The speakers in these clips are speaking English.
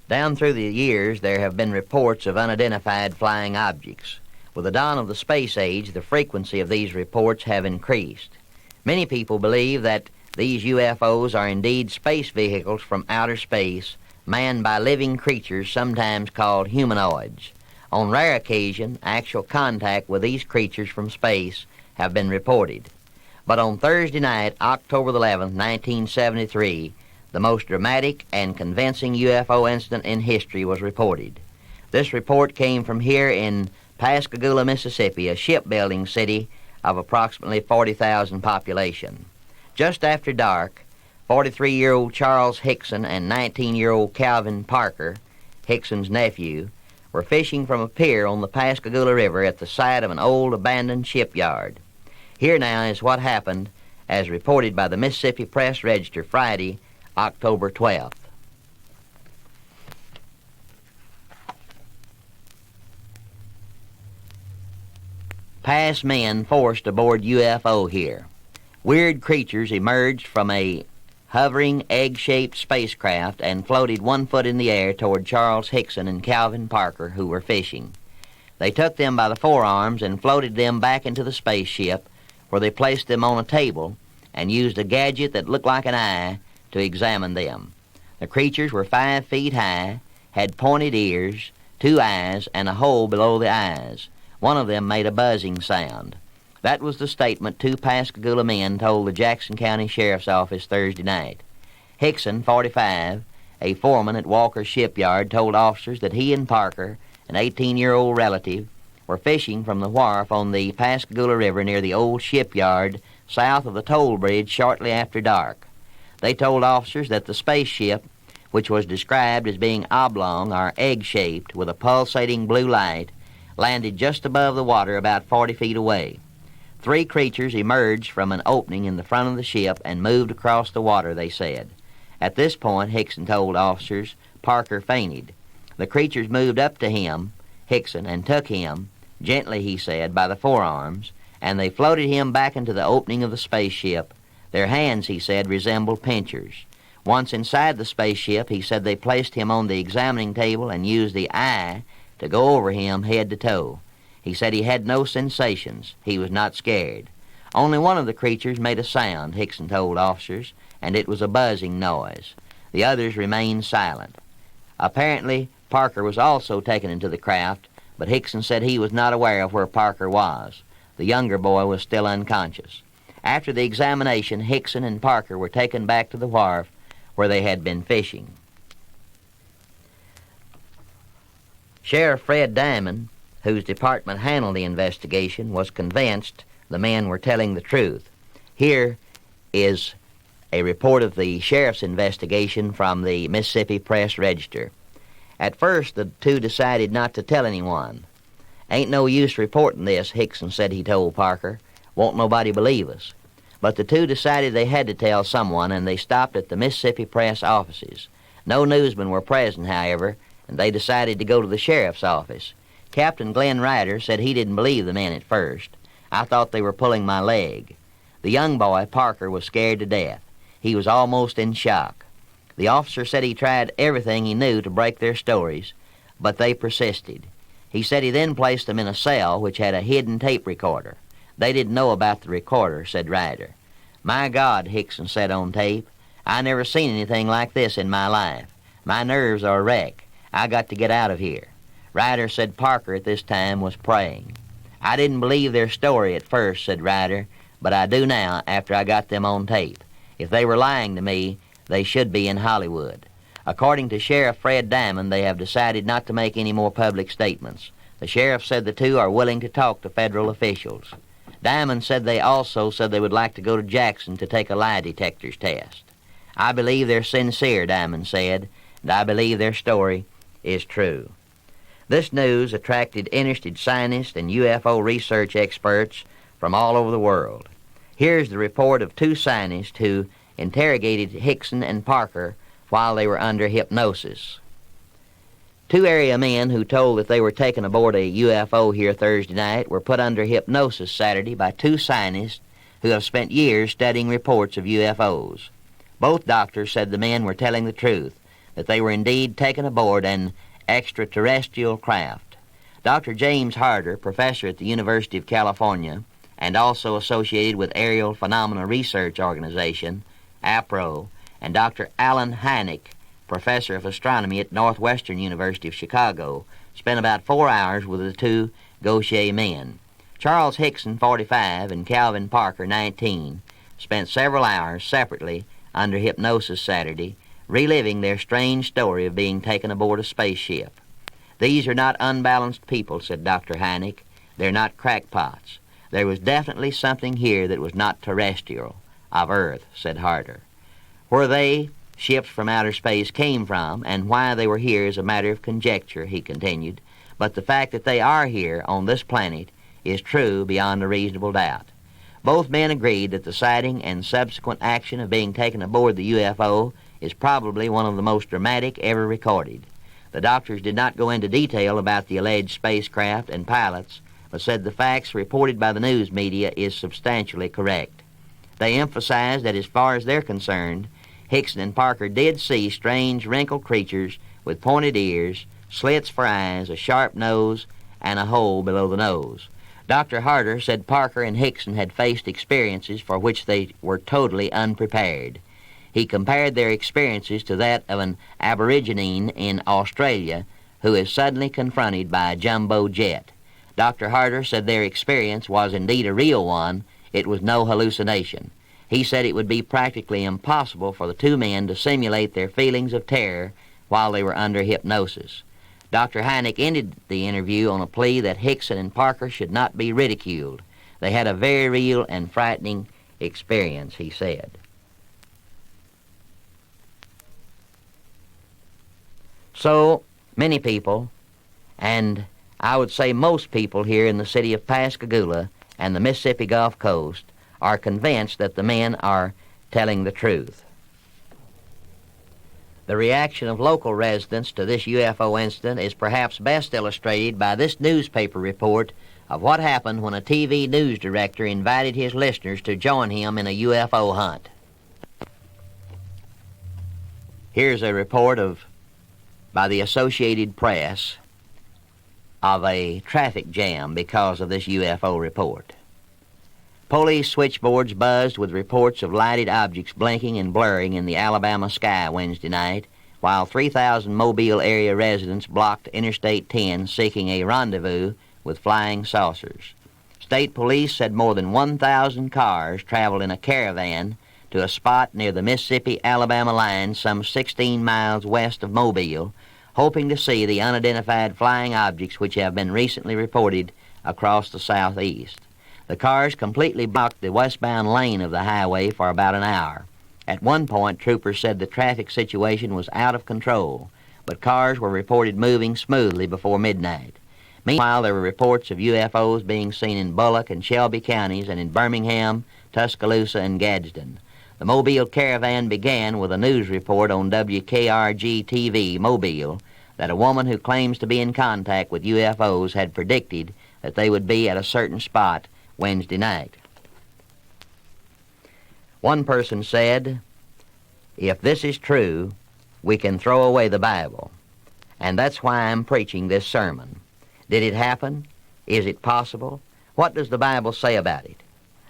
Down through the years, there have been reports of unidentified flying objects. With the dawn of the space age, the frequency of these reports have increased. Many people believe that these UFOs are indeed space vehicles from outer space, manned by living creatures sometimes called humanoids. On rare occasion, actual contact with these creatures from space have been reported. But on Thursday night, October 11, 1973, the most dramatic and convincing UFO incident in history was reported. This report came from here in Pascagoula, Mississippi, a shipbuilding city of approximately 40,000 population. Just after dark, 43-year-old Charles Hickson and 19-year-old Calvin Parker, Hickson's nephew, were fishing from a pier on the Pascagoula River at the site of an old abandoned shipyard. Here now is what happened as reported by the Mississippi Press Register Friday, October 12th. Past men forced aboard UFO here. Weird creatures emerged from a hovering egg-shaped spacecraft and floated 1 foot in the air toward Charles Hickson and Calvin Parker, who were fishing. They took them by the forearms and floated them back into the spaceship, where they placed them on a table and used a gadget that looked like an eye to examine them. The creatures were 5 feet high, had pointed ears, 2 eyes, and a hole below the eyes. One of them made a buzzing sound. That was the statement 2 Pascagoula men told the Jackson County Sheriff's Office Thursday night. Hickson, 45, a foreman at Walker's shipyard, told officers that he and Parker, an 18-year-old relative, were fishing from the wharf on the Pascagoula River near the old shipyard south of the toll bridge shortly after dark. They told officers that the spaceship, which was described as being oblong or egg-shaped with a pulsating blue light, landed just above the water about 40 feet away. 3 creatures emerged from an opening in the front of the ship and moved across the water, they said. At this point, Hickson told officers, Parker fainted. The creatures moved up to him, Hickson, and took him, gently he said, by the forearms, and they floated him back into the opening of the spaceship. Their hands, he said, resembled pincers. Once inside the spaceship, he said they placed him on the examining table and used the eye to go over him head to toe. He said he had no sensations. He was not scared. Only one of the creatures made a sound, Hickson told officers, and it was a buzzing noise. The others remained silent. Apparently, Parker was also taken into the craft, but Hickson said he was not aware of where Parker was. The younger boy was still unconscious. After the examination, Hickson and Parker were taken back to the wharf where they had been fishing. Sheriff Fred Diamond, whose department handled the investigation, was convinced the men were telling the truth. Here is a report of the sheriff's investigation from the Mississippi Press Register. At first, the 2 decided not to tell anyone. "Ain't no use reporting this," Hickson said he told Parker. "Won't nobody believe us." But the 2 decided they had to tell someone, and they stopped at the Mississippi Press offices. No newsmen were present, however, and they decided to go to the sheriff's office. Captain Glenn Ryder said he didn't believe the men at first. "I thought they were pulling my leg." The young boy, Parker, was scared to death. He was almost in shock. The officer said he tried everything he knew to break their stories, but they persisted. He said he then placed them in a cell which had a hidden tape recorder. They didn't know about the recorder, said Ryder. "My God," Hickson said on tape, "I never seen anything like this in my life. My nerves are a wreck. I got to get out of here." Ryder said Parker at this time was praying. "I didn't believe their story at first," said Ryder, "but I do now after I got them on tape. If they were lying to me, they should be in Hollywood." According to Sheriff Fred Diamond, they have decided not to make any more public statements. The sheriff said the 2 are willing to talk to federal officials. Diamond said they also said they would like to go to Jackson to take a lie detector's test. "I believe they're sincere," Diamond said, "and I believe their story is true." This news attracted interested scientists and UFO research experts from all over the world. Here's the report of 2 scientists who interrogated Hickson and Parker while they were under hypnosis. 2 area men who told that they were taken aboard a UFO here Thursday night were put under hypnosis Saturday by 2 scientists who have spent years studying reports of UFOs. Both doctors said the men were telling the truth, that they were indeed taken aboard an extraterrestrial craft. Dr. James Harder, professor at the University of California and also associated with Aerial Phenomena Research Organization, APRO, and Dr. Alan Hynek, professor of astronomy at Northwestern University of Chicago, spent about 4 hours with the two Gaucher men. Charles Hickson, 45, and Calvin Parker, 19, spent several hours separately under hypnosis Saturday, reliving their strange story of being taken aboard a spaceship. These are not unbalanced people, said Dr. Hynek. They're not crackpots. There was definitely something here that was not terrestrial, of Earth, said Harder. Where they, ships from outer space, came from and why they were here is a matter of conjecture, he continued, but the fact that they are here on this planet is true beyond a reasonable doubt. Both men agreed that the sighting and subsequent action of being taken aboard the UFO is probably one of the most dramatic ever recorded. The doctors did not go into detail about the alleged spacecraft and pilots, but said the facts reported by the news media is substantially correct. They emphasized that as far as they're concerned, Hickson and Parker did see strange wrinkled creatures with pointed ears, slits for eyes, a sharp nose, and a hole below the nose. Dr. Harder said Parker and Hickson had faced experiences for which they were totally unprepared. He compared their experiences to that of an aborigine in Australia who is suddenly confronted by a jumbo jet. Dr. Harder said their experience was indeed a real one. It was no hallucination. He said it would be practically impossible for the two men to simulate their feelings of terror while they were under hypnosis. Dr. Hynek ended the interview on a plea that Hickson and Parker should not be ridiculed. They had a very real and frightening experience, he said. So, many people, and I would say most people here in the city of Pascagoula and the Mississippi Gulf Coast, are convinced that the men are telling the truth. The reaction of local residents to this UFO incident is perhaps best illustrated by this newspaper report of what happened when a TV news director invited his listeners to join him in a UFO hunt. Here's a report by the Associated Press of a traffic jam because of this UFO report. Police switchboards buzzed with reports of lighted objects blinking and blurring in the Alabama sky Wednesday night, while 3,000 Mobile area residents blocked Interstate 10 seeking a rendezvous with flying saucers. State police said more than 1,000 cars traveled in a caravan to a spot near the Mississippi-Alabama line some 16 miles west of Mobile, hoping to see the unidentified flying objects which have been recently reported across the southeast. The cars completely blocked the westbound lane of the highway for about an hour. At one point, troopers said the traffic situation was out of control, but cars were reported moving smoothly before midnight. Meanwhile, there were reports of UFOs being seen in Bullock and Shelby counties and in Birmingham, Tuscaloosa, and Gadsden. The Mobile caravan began with a news report on WKRG-TV Mobile that a woman who claims to be in contact with UFOs had predicted that they would be at a certain spot Wednesday night. One person said, "If this is true, we can throw away the Bible. And that's why I'm preaching this sermon. Did it happen? Is it possible? What does the Bible say about it?"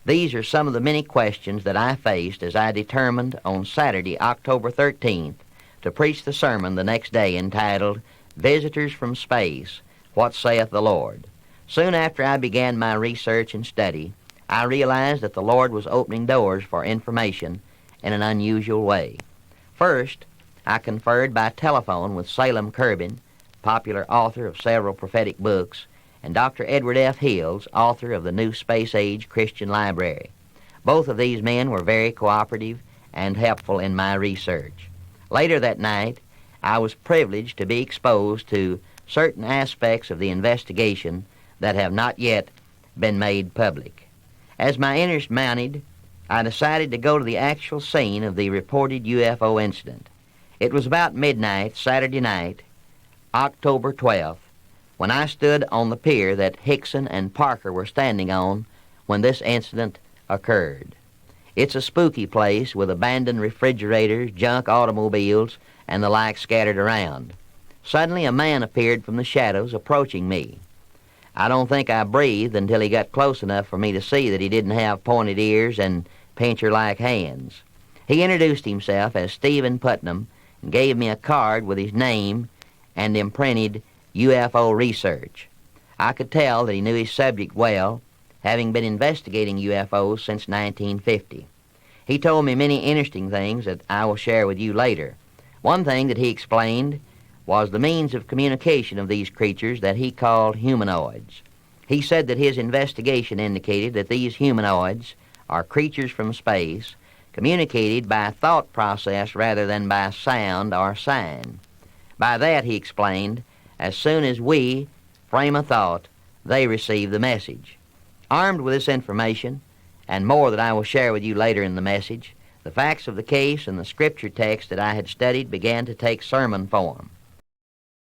These are some of the many questions that I faced as I determined on Saturday, October 13th, to preach the sermon the next day entitled, "Visitors from Space, What Saith the Lord?" Soon after I began my research and study, I realized that the Lord was opening doors for information in an unusual way. First, I conferred by telephone with Salem Kerbin, popular author of several prophetic books, and Dr. Edward F. Hills, author of the New Space Age Christian Library. Both of these men were very cooperative and helpful in my research. Later that night, I was privileged to be exposed to certain aspects of the investigation that have not yet been made public. As my interest mounted, I decided to go to the actual scene of the reported UFO incident. It was about midnight Saturday night, October 12th, when I stood on the pier that Hickson and Parker were standing on when this incident occurred. It's a spooky place with abandoned refrigerators, junk automobiles, and the like scattered around. Suddenly a man appeared from the shadows, approaching me. I don't think I breathed until he got close enough for me to see that he didn't have pointed ears and pincher-like hands. He introduced himself as Stephen Putnam and gave me a card with his name and imprinted UFO research. I could tell that he knew his subject well, having been investigating UFOs since 1950. He told me many interesting things that I will share with you later. One thing that he explained was the means of communication of these creatures that he called humanoids. He said that his investigation indicated that these humanoids are creatures from space, communicated by thought process rather than by sound or sign. By that, he explained, as soon as we frame a thought, they receive the message. Armed with this information, and more that I will share with you later in the message, the facts of the case and the scripture text that I had studied began to take sermon form.